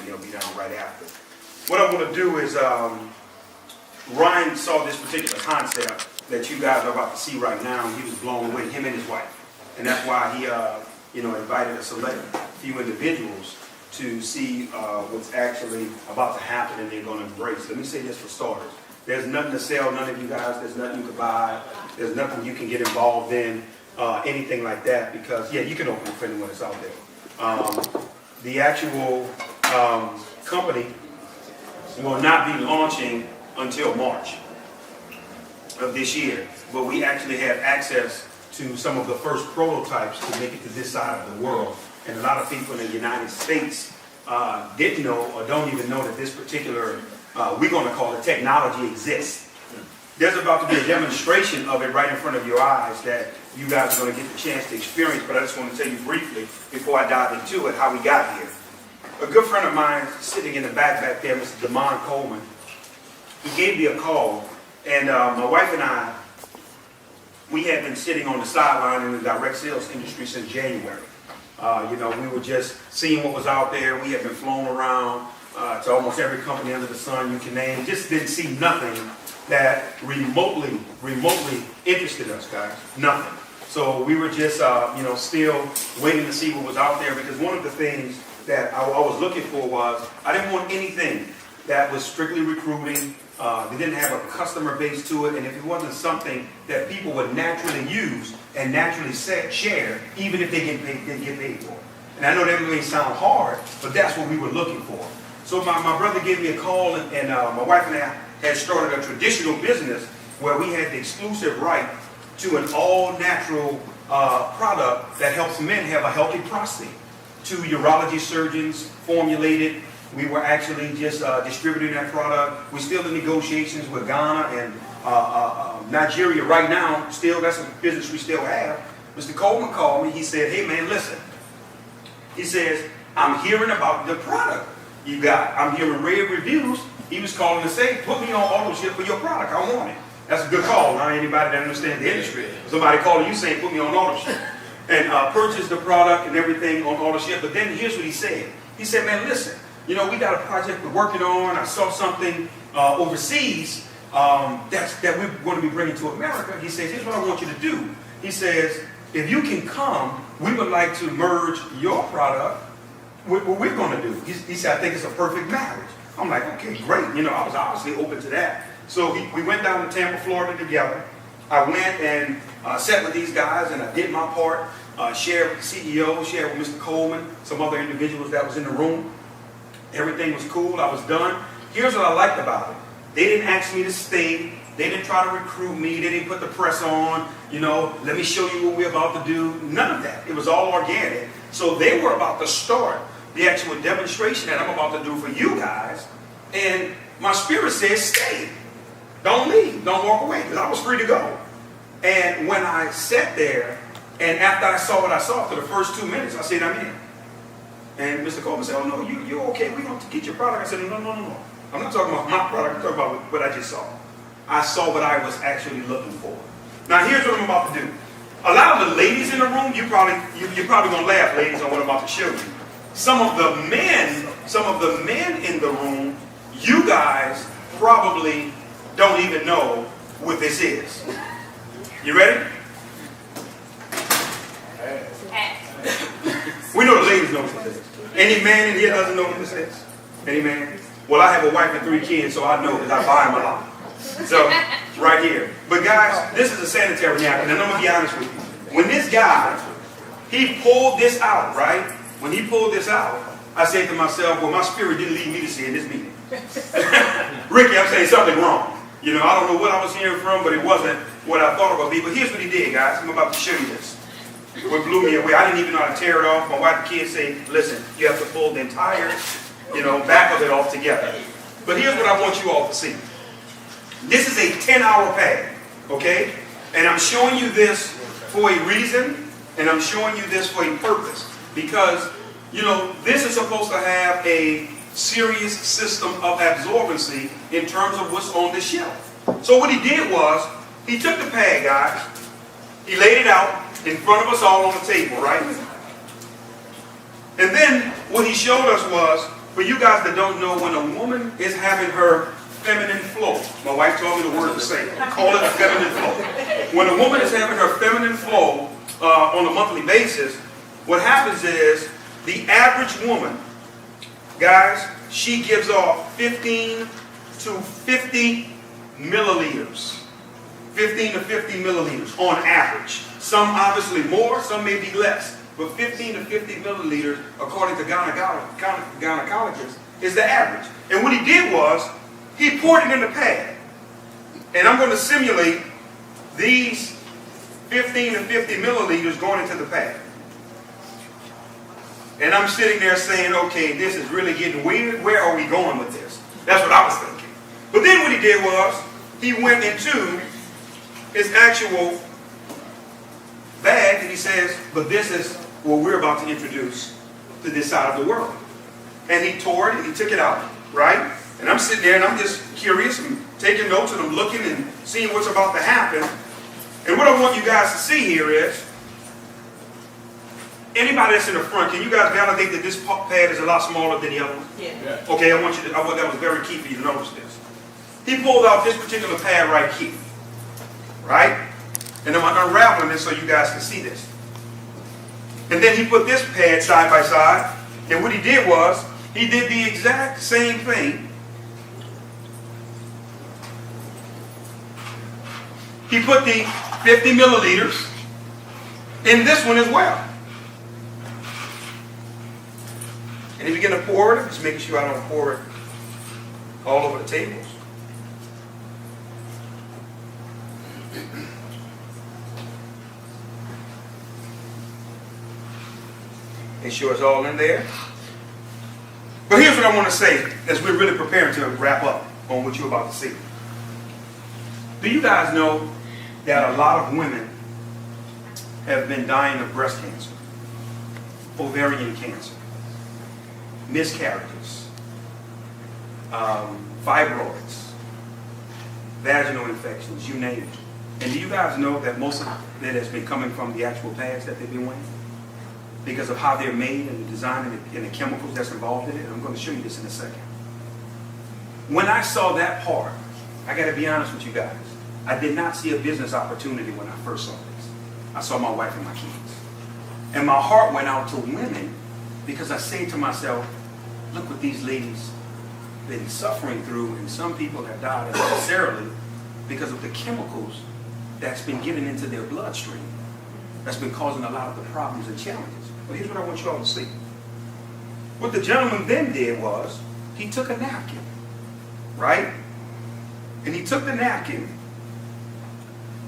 he'll be down right after. What I want to do is, Ryan saw this particular concept that you guys are about to see right now, and he was blown away, him and his wife. And that's why he, invited a select few individuals to see what's actually about to happen and they're going to embrace. Let me say this for starters. There's nothing to sell, none of you guys. There's nothing you can buy. There's nothing you can get involved in, anything like that, because, yeah, you can open it for anyone that's out there. The actual company will not be launching until March of this year, but we actually have access to some of the first prototypes to make it to this side of the world. And a lot of people in the United States didn't know or don't even know that this particular, we're going to call it, technology exists. There's about to be a demonstration of it right in front of your eyes that you guys are going to get the chance to experience, but I just want to tell you briefly before I dive into it how we got here. A good friend of mine sitting in the back there, Mr. Damon Coleman, he gave me a call, and my wife and I, we had been sitting on the sideline in the direct sales industry since January. We were just seeing what was out there. We had been flown around to almost every company under the sun you can name. Just didn't see nothing that remotely interested us, guys. Nothing. So we were just, still waiting to see what was out there, because one of the things that I was looking for was I didn't want anything that was strictly recruiting. They didn't have a customer base to it, and if it wasn't something that people would naturally use and naturally share, even if they didn't get paid for it. And I know that may sound hard, but that's what we were looking for. So my brother gave me a call, and my wife and I had started a traditional business where we had the exclusive right to an all-natural product that helps men have a healthy prostate. 2 urology surgeons formulated. We were actually just distributing that product. We're still in negotiations with Ghana and Nigeria right now. Still, that's a business we still have. Mr. Coleman called me. He said, hey, man, listen. He says, I'm hearing about the product you got. I'm hearing rave reviews. He was calling to say, put me on auto ship for your product. I want it. That's a good call. Not anybody that understands the industry. Somebody calling you saying, put me on auto ship. And purchase the product and everything on auto ship. But then here's what he said. He said, man, listen. We got a project we're working on. I saw something overseas that we're going to be bringing to America. He says, here's what I want you to do. He says, if you can come, we would like to merge your product with what we're going to do. He said, I think it's a perfect marriage. I'm like, okay, great. I was obviously open to that. So we went down to Tampa, Florida together. I went and sat with these guys, and I did my part, shared with the CEO, shared with Mr. Coleman, some other individuals that was in the room. Everything was cool. I was done. Here's what I liked about it. They didn't ask me to stay. They didn't try to recruit me. They didn't put the press on. Let me show you what we're about to do. None of that. It was all organic. So they were about to start the actual demonstration that I'm about to do for you guys. And my spirit says, stay. Don't leave. Don't walk away. Because I was free to go. And when I sat there, and after I saw what I saw for the first 2 minutes, I said, I'm in. And Mr. Coleman said, oh, no, you're okay. We're going to get your product. I said, no. I'm not talking about my product. I'm talking about what I just saw. I saw what I was actually looking for. Now, here's what I'm about to do. A lot of the ladies in the room, you're probably going to laugh, ladies, on what I'm about to show you. Some of the men in the room, you guys probably don't even know what this is. You ready? We know the ladies know what this is. Any man in here doesn't know what this is? Any man? Well, I have a wife and 3 kids, so I know because I buy them a lot. So, right here. But guys, this is a sanitary napkin, and I'm going to be honest with you. When this guy, he pulled this out, right? When he pulled this out, I said to myself, well, my spirit didn't lead me to see in this meeting. Ricky, I'm saying something wrong. I don't know what I was hearing from, but it wasn't what I thought it would be. But here's what he did, guys. I'm about to show you this. What blew me away, I didn't even know how to tear it off. My wife and kids say, listen, you have to pull the entire, back of it off together. But here's what I want you all to see. This is a 10-hour pad, okay? And I'm showing you this for a reason, and I'm showing you this for a purpose. Because, this is supposed to have a serious system of absorbency in terms of what's on the shelf. So what he did was, he took the pad, guys, he laid it out in front of us all on the table, right? And then what he showed us was, For you guys that don't know, when a woman is having her feminine flow, my wife told me the word to say, call it a feminine flow. When a woman is having her feminine flow on a monthly basis, what happens is the average woman, guys, she gives off 15 to 50 milliliters. 15 to 50 milliliters on average. Some obviously more, some may be less. But 15 to 50 milliliters, according to gynecologists, is the average. And what he did was, he poured it in the pad. And I'm going to simulate these 15 to 50 milliliters going into the pad. And I'm sitting there saying, okay, this is really getting weird. Where are we going with this? That's what I was thinking. But then what he did was, he went into his actual bag and he says, but this is what we're about to introduce to this side of the world. And he tore it and he took it out, right? And I'm sitting there and I'm just curious and taking notes and I'm looking and seeing what's about to happen. And what I want you guys to see here is, anybody that's in the front, can you guys validate that this pad is a lot smaller than the other one? Yeah. Okay, I want that was very key for you to notice this. He pulled out this particular pad right here, right? And I'm unraveling this so you guys can see this. And then he put this pad side by side, and what he did was, he did the exact same thing. He put the 50 milliliters in this one as well. And he began to pour it, just making sure I don't pour it all over the tables. Make sure it's all in there. But here's what I want to say as we're really preparing to wrap up on what you're about to see. Do you guys know that a lot of women have been dying of breast cancer, ovarian cancer, miscarriages, fibroids, vaginal infections, you name it. And do you guys know that most of it has been coming from the actual pads that they've been wearing? Because of how they're made and the design and the chemicals that's involved in it. I'm going to show you this in a second. When I saw that part, I got to be honest with you guys, I did not see a business opportunity when I first saw this. I saw my wife and my kids. And my heart went out to women because I say to myself, look what these ladies have been suffering through, and some people have died unnecessarily because of the chemicals that's been getting into their bloodstream. That's been causing a lot of the problems and challenges. But here's what I want you all to see. What the gentleman then did was, he took a napkin, right? And he took the napkin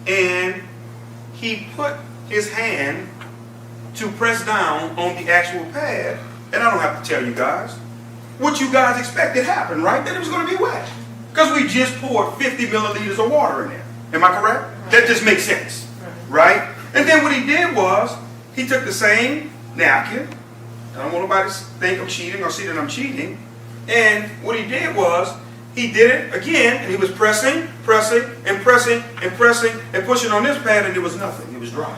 and he put his hand to press down on the actual pad. And I don't have to tell you guys what you guys expected happened, right? That it was going to be wet. Because we just poured 50 milliliters of water in there. Am I correct? That just makes sense, right? And then what he did was, he took the same napkin. I don't want nobody to think I'm cheating or see that I'm cheating. And what he did was, he did it again, and he was pressing, pressing, and pressing, and pressing, and pushing on this pad, and there was nothing. It was dry.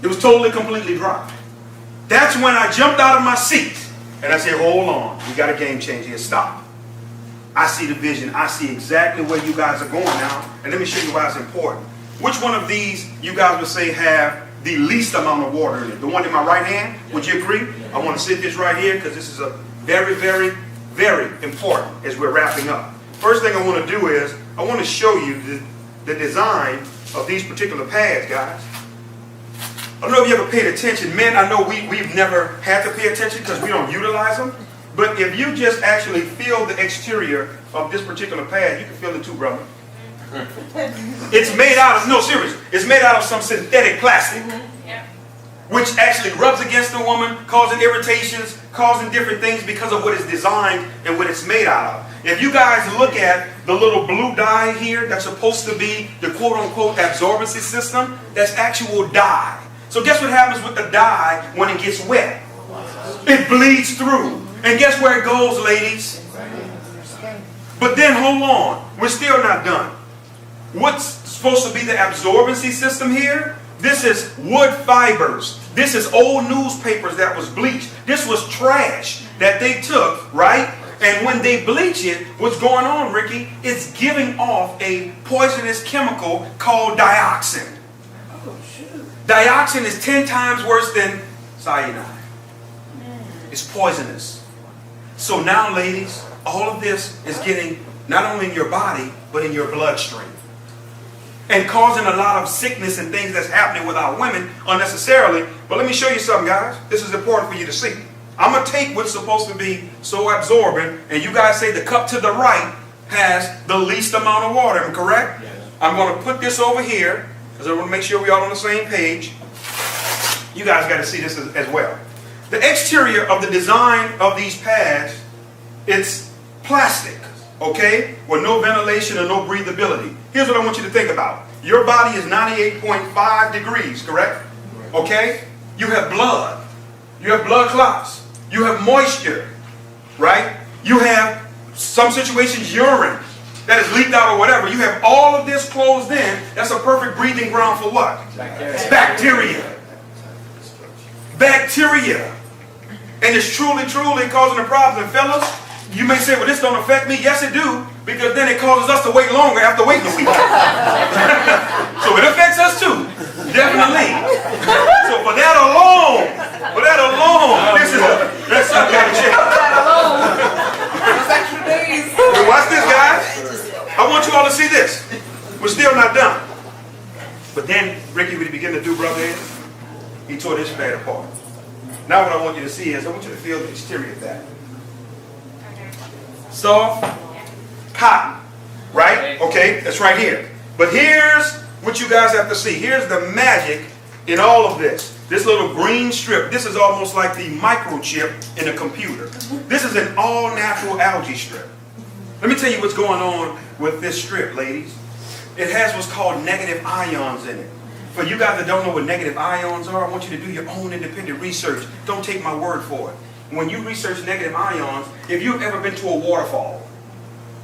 It was totally, completely dry. That's when I jumped out of my seat, and I said, hold on, we got a game changer here, stop. I see the vision. I see exactly where you guys are going now, and let me show you why it's important. Which one of these you guys would say have the least amount of water in it? The one in my right hand? Would you agree? I want to sit this right here because this is a very, very, very important as we're wrapping up. First thing I want to do is I want to show you the design of these particular pads, guys. I don't know if you ever paid attention. Men, I know we've never had to pay attention because we don't utilize them. But if you just actually feel the exterior of this particular pad, you can feel it too, brother. It's made out of, no, serious, it's made out of some synthetic plastic, which actually rubs against the woman, causing irritations, causing different things because of what it's designed and what it's made out of. If you guys look at the little blue dye here, that's supposed to be the quote-unquote absorbency system, that's actual dye. So guess what happens with the dye when it gets wet? It bleeds through. And guess where it goes, ladies? But then hold on, we're still not done. What's supposed to be the absorbency system here? This is wood fibers This is old newspapers that was bleached. This was trash that they took, right? And when they bleach it, what's going on, Ricky? It's giving off a poisonous chemical called dioxin. Oh, shoot. Dioxin is 10 times worse than cyanide. It's poisonous. So now, ladies, all of this is getting not only in your body, but in your bloodstream. And causing a lot of sickness and things that's happening with our women unnecessarily. But let me show you something, guys. This is important for you to see. I'm going to take what's supposed to be so absorbent, and you guys say the cup to the right has the least amount of water. Am I correct? Yes. I'm going to put this over here, because I want to make sure we're all on the same page. You guys got to see this as well. The exterior of the design of these pads, it's plastic, okay, with no ventilation or no breathability. Here's what I want you to think about. Your body is 98.5 degrees, correct? Okay? You have blood. You have blood clots. You have moisture, right? You have, some situations, urine that is leaked out or whatever. You have all of this closed in. That's a perfect breathing ground for what? Bacteria. Bacteria. And it's truly, truly causing a problem. And fellas, you may say, well, this don't affect me. Yes, it do. Because then it causes us to wait longer after waiting a week. So it affects us too. Definitely. So for that alone, this is that's something got to change. Those extra days. But watch this, guys. I want you all to see this. We're still not done. But then, Ricky, what he began to do, brother, is he tore this pad apart. Now what I want you to see is, I want you to feel the exterior of that. Soft cotton, right? Okay, that's right here. But here's what you guys have to see. Here's the magic in all of this. This little green strip, this is almost like the microchip in a computer. This is an all-natural algae strip. Let me tell you what's going on with this strip, ladies. It has what's called negative ions in it. For you guys that don't know what negative ions are, I want you to do your own independent research. Don't take my word for it. When you research negative ions, if you've ever been to a waterfall,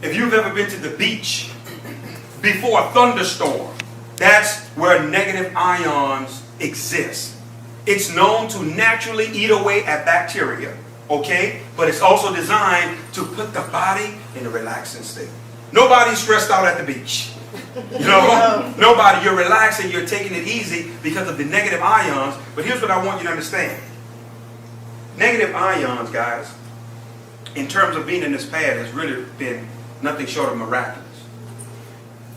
if you've ever been to the beach before a thunderstorm, that's where negative ions exist. It's known to naturally eat away at bacteria, okay? But it's also designed to put the body in a relaxing state. Nobody's stressed out at the beach. You know, nobody, you're relaxing, you're taking it easy because of the negative ions. But here's what I want you to understand. Negative ions, guys, in terms of being in this pad, has really been nothing short of miraculous.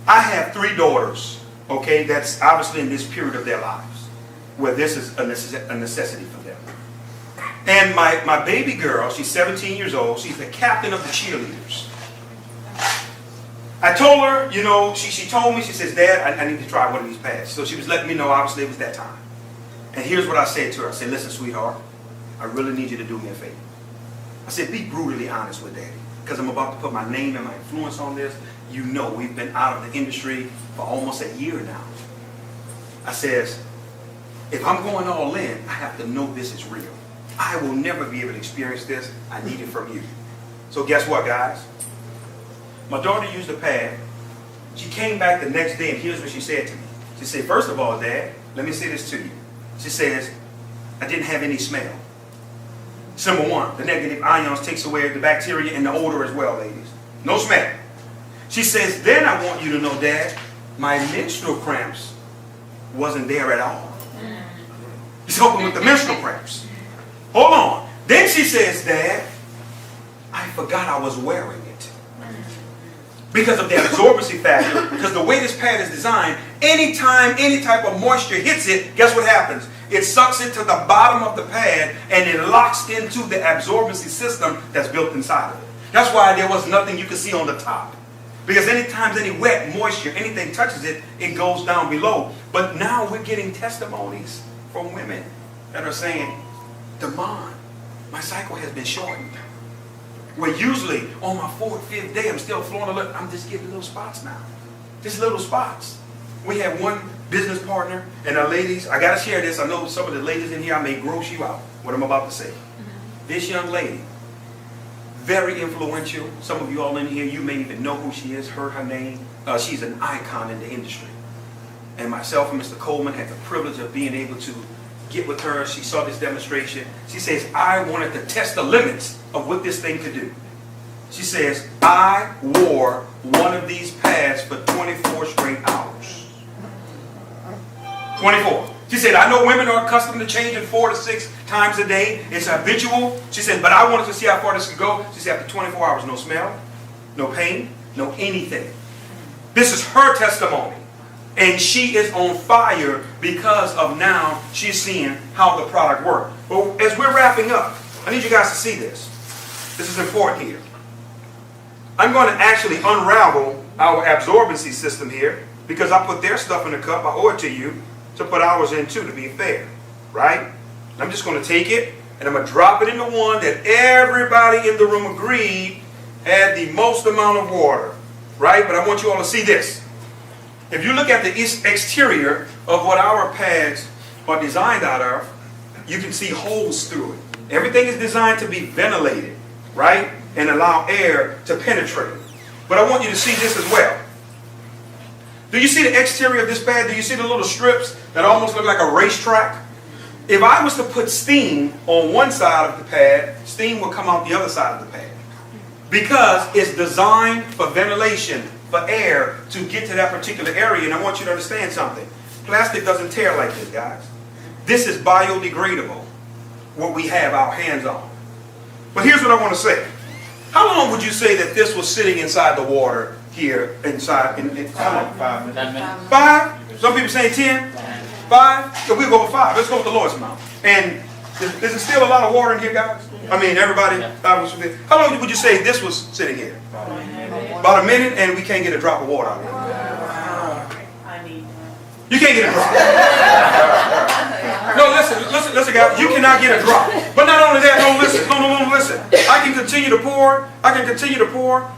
I have 3 daughters, okay, that's obviously in this period of their lives where this is a necessity for them. And my baby girl, she's 17 years old, she's the captain of the cheerleaders. I told her, you know, she told me, she says, Dad, I need to try one of these pads. So she was letting me know, obviously, it was that time. And here's what I said to her. I said, listen, sweetheart, I really need you to do me a favor. I said, be brutally honest with Daddy, because I'm about to put my name and my influence on this. You know, we've been out of the industry for almost a year now. I says, if I'm going all in, I have to know this is real. I will never be able to experience this. I need it from you. So guess what, guys? My daughter used the pad. She came back the next day, and here's what she said to me. She said, first of all, Dad, let me say this to you. She says, I didn't have any smell. Number 1, the negative ions takes away the bacteria and the odor as well, ladies. No smell. She says, then I want you to know, Dad, my menstrual cramps wasn't there at all. He's helping with the menstrual cramps. Hold on. Then she says, Dad, I forgot I was wearing it. Because of the absorbency factor, because the way this pad is designed, anytime any type of moisture hits it, guess what happens? It sucks it to the bottom of the pad and it locks into the absorbency system that's built inside of it. That's why there was nothing you could see on the top. Because anytime any wet moisture, anything touches it, it goes down below. But now we're getting testimonies from women that are saying, Damon, my cycle has been shortened. Where usually on my 4th, 5th day, I'm still flowing a little, I'm just getting little spots now. Just little spots. We have one business partner, and the ladies, I got to share this. I know some of the ladies in here, I may gross you out, what I'm about to say. This young lady, very influential. Some of you all in here, you may even know who she is, heard her name. She's an icon in the industry. And myself and Mr. Coleman had the privilege of being able to get with her. She saw this demonstration. She says, I wanted to test the limits of what this thing could do. She says, I wore one of these pads for 24 straight hours. 24. She said, I know women are accustomed to changing 4 to 6 times a day. It's habitual. She said, but I wanted to see how far this could go. She said, after 24 hours, no smell, no pain, no anything. This is her testimony. And she is on fire because of now she's seeing how the product works. But as we're wrapping up, I need you guys to see this. This is important here. I'm going to actually unravel our absorbency system here because I put their stuff in the cup. I owe it to you to put ours in too, to be fair. Right? And I'm just going to take it and I'm going to drop it in the one that everybody in the room agreed had the most amount of water. Right? But I want you all to see this. If you look at the exterior of what our pads are designed out of, you can see holes through it. Everything is designed to be ventilated, right? And allow air to penetrate. But I want you to see this as well. Do you see the exterior of this pad? Do you see the little strips that almost look like a racetrack? If I was to put steam on one side of the pad, steam will come out the other side of the pad. Because it's designed for ventilation, for air to get to that particular area. And I want you to understand something. Plastic doesn't tear like this, guys. This is biodegradable, what we have our hands on. But here's what I want to say. How long would you say that this was sitting inside the water here, inside? How long? 5 minutes. 10 minutes. 5? Some people say 10? 5? So we'll go with 5. Let's go with the lowest amount. And is there still a lot of water in here, guys? I mean, everybody. How long would you say this was sitting here? About a minute, and we can't get a drop of water out of it. You can't get a drop. No, listen, guys. You cannot get a drop. But not only that, no, listen. I can continue to pour.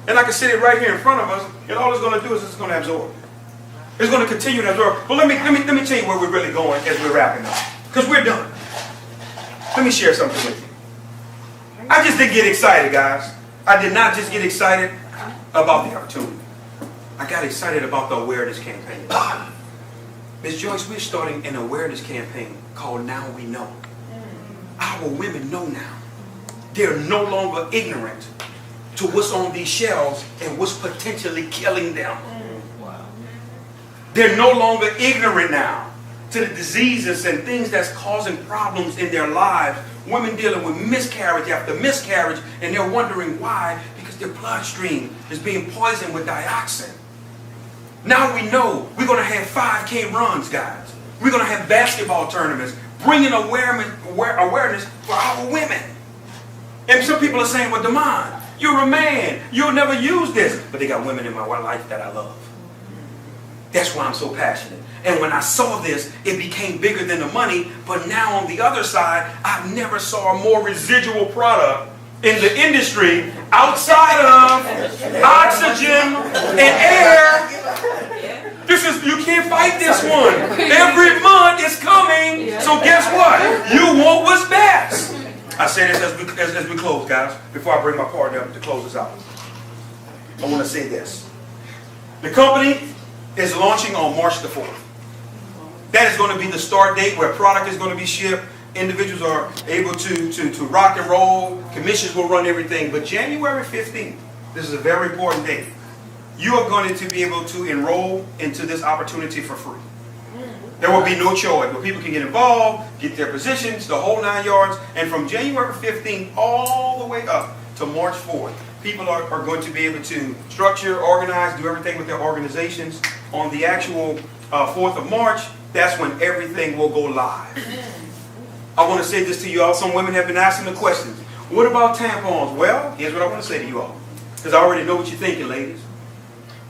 And I can sit it right here in front of us, and all it's going to do is it's going to absorb. It's going to continue to absorb. But let me tell you where we're really going as we're wrapping up, because we're done. Let me share something with you. I just didn't get excited, guys. I did not just get excited about the opportunity. I got excited about the awareness campaign. Ms. Joyce, we're starting an awareness campaign called Now We Know. Our women know now. They're no longer ignorant to what's on these shelves and what's potentially killing them. They're no longer ignorant now to the diseases and things that's causing problems in their lives. Women dealing with miscarriage after miscarriage, and they're wondering why, because their bloodstream is being poisoned with dioxin. Now we know we're going to have 5K runs, guys. We're going to have basketball tournaments, bringing awareness for our women. And some people are saying, well, Damon, you're a man. You'll never use this. But they got women in my life that I love. That's why I'm so passionate. And when I saw this, it became bigger than the money. But now on the other side, I never saw a more residual product in the industry outside of oxygen and air. You can't fight this one. Every month is coming. So guess what? You want what's best. I say this as we close, guys. Before I bring my partner up to close this out, I want to say this. The company is launching on March the 4th. That is going to be the start date where product is going to be shipped. Individuals are able to rock and roll. Commissions will run everything. But January 15th, this is a very important date. You are going to be able to enroll into this opportunity for free. There will be no choice, but people can get involved, get their positions, the whole 9 yards. And from January 15th all the way up to March 4th, people are going to be able to structure, organize, do everything with their organizations. On the actual 4th of March, that's when everything will go live. I want to say this to you all. Some women have been asking the questions. What about tampons? Well, here's what I want to say to you all, because I already know what you're thinking, ladies.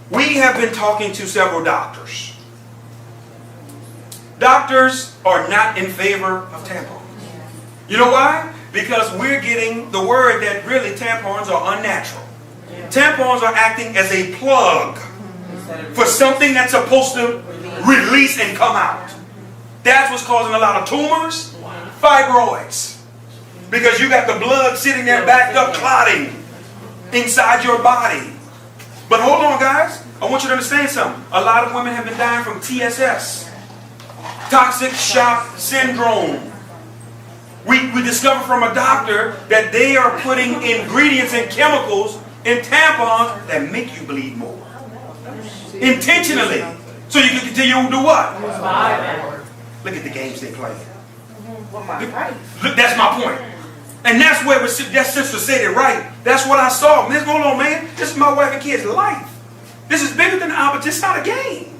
We have been talking to several doctors. Doctors are not in favor of tampons. You know why? Because we're getting the word that really tampons are unnatural. Tampons are acting as a plug for something that's supposed to release and come out. That's what's causing a lot of tumors, fibroids. Because you got the blood sitting there backed up, clotting inside your body. But hold on, guys. I want you to understand something. A lot of women have been dying from TSS, toxic shock syndrome. We discovered from a doctor that they are putting ingredients and chemicals in tampons that make you bleed more. Intentionally. So you can continue to do what? Look at the games they play. Look, that's my point. And that's where that sister said it right. That's what I saw. Man, hold on, man. This is my wife and kids' life. This is bigger than the opposite. It's not a game.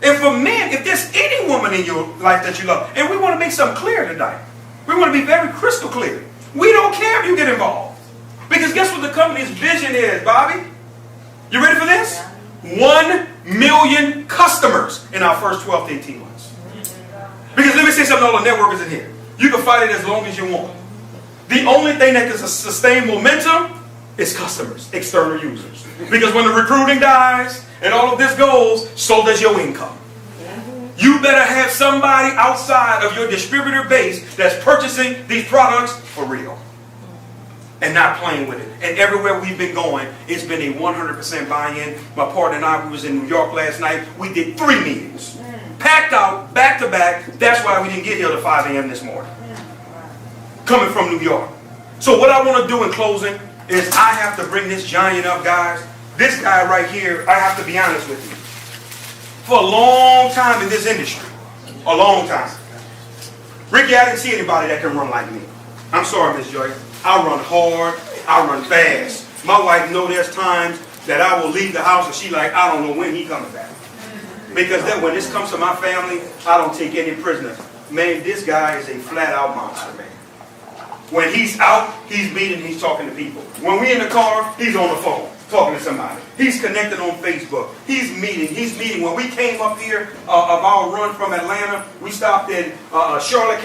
And for men, if there's any woman in your life that you love, and we want to make something clear tonight. We want to be very crystal clear. We don't care if you get involved. Because guess what the company's vision is, Bobby? You ready for this? 1 million customers in our first 12 to 18 months. Because let me say something to all the networkers in here. You can fight it as long as you want. The only thing that can sustain momentum is customers, external users. Because when the recruiting dies and all of this goes, so does your income. You better have somebody outside of your distributor base that's purchasing these products for real and not playing with it. And everywhere we've been going, it's been a 100% buy-in. My partner and I, we was in New York last night. We did 3 meetings. Packed out, back to back. That's why we didn't get here till 5 a.m. this morning. Coming from New York. So what I want to do in closing is I have to bring this giant up, guys. This guy right here, I have to be honest with you. For a long time in this industry. A long time. Ricky, I didn't see anybody that can run like me. I'm sorry, Miss Joy. I run hard. I run fast. My wife knows there's times that I will leave the house and she like, I don't know when he coming back. Because then when this comes to my family, I don't take any prisoners. Man, this guy is a flat out monster, man. When he's out, he's meeting, he's talking to people. When we're in the car, he's on the phone, talking to somebody. He's connected on Facebook. He's meeting. When we came up here of our run from Atlanta, we stopped in Charlotte,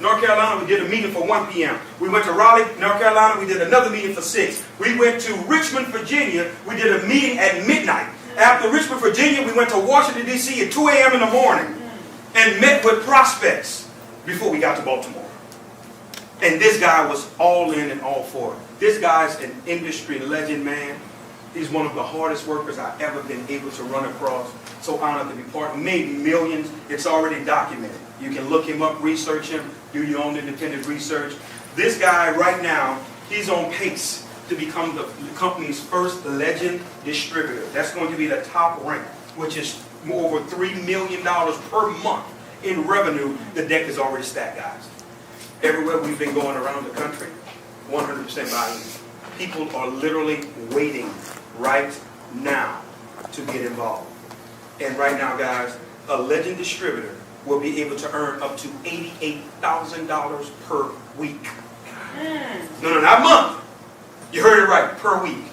North Carolina. We did a meeting for 1 p.m. We went to Raleigh, North Carolina. We did another meeting for 6. We went to Richmond, Virginia. We did a meeting at midnight. After Richmond, Virginia, we went to Washington, D.C. at 2 a.m. in the morning and met with prospects before we got to Baltimore. And this guy was all in and all for it. This guy's an industry legend, man. He's one of the hardest workers I've ever been able to run across. So honored to be part. Made millions. It's already documented. You can look him up, research him, do your own independent research. This guy right now, he's on pace to become the company's first legend distributor. That's going to be the top rank, which is over $3 million per month in revenue. The deck is already stacked, guys. Everywhere we've been going around the country, 100% buy-in. People are literally waiting right now to get involved. And right now, guys, a legend distributor will be able to earn up to $88,000 per week. No, not month. You heard it right, per week.